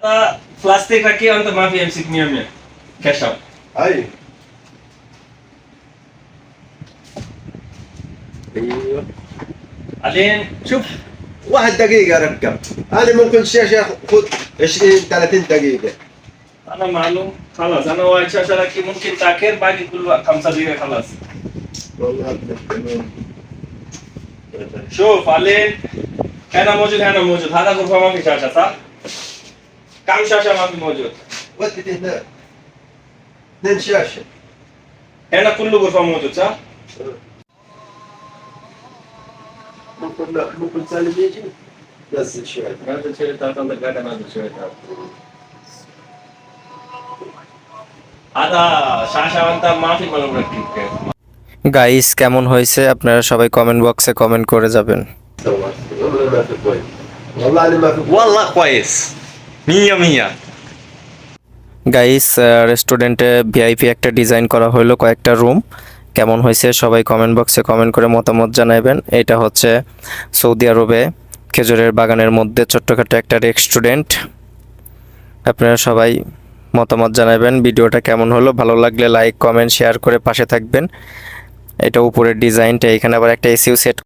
هذا بلاستيك ركيه وانت ما في امسك 100 خشب. ايوه ايوه بعدين شوف 1 دقيقة ركب. أنا ممكن الشاشة خد 20 30 دقيقة. انا معلوم خلاص انا وايد شاشه ركي ممكن تاخير باقي كل 5 دقائق خلاص. والله تمام. شوف علين هنا موجود هنا موجود هذا غرفه ما في شاشه صح؟ كم شاشه ما في موجود؟ ودت هناك 2 شاشة. هنا كل غرفه موجود صح؟ ممكن لا ممكن سالم يجي نزل شوي. هذا شيء تعطل القاعده هذا شيء هذا شاشه وانت ما في معلوم ركيب كيف. Guys কেমন হয়েছে আপনারা সবাই কমেন্ট বক্সে কমেন্ট করে যাবেন। والله ما في كويس. والله أنا ما في والله كويس 100 গাইস রেস্টুরেন্টে ভিআইপি একটা ডিজাইন করা হলো কয়েকটা রুম, কেমন হয়েছে সবাই কমেন্ট বক্সে কমেন্ট করে মতামত জানাবেন। এটা হচ্ছে সৌদি আরবে খেজুরের বাগানের মধ্যে ছোট্টখাটো একটা রেস্টুরেন্ট। আপনারা সবাই মতামত জানাবেন ভিডিওটা কেমন হলো, ভালো লাগলে লাইক কমেন্ট শেয়ার করে পাশে থাকবেন। এটা উপরের ডিজাইনটা, এখানে আবার একটা এসিও সেট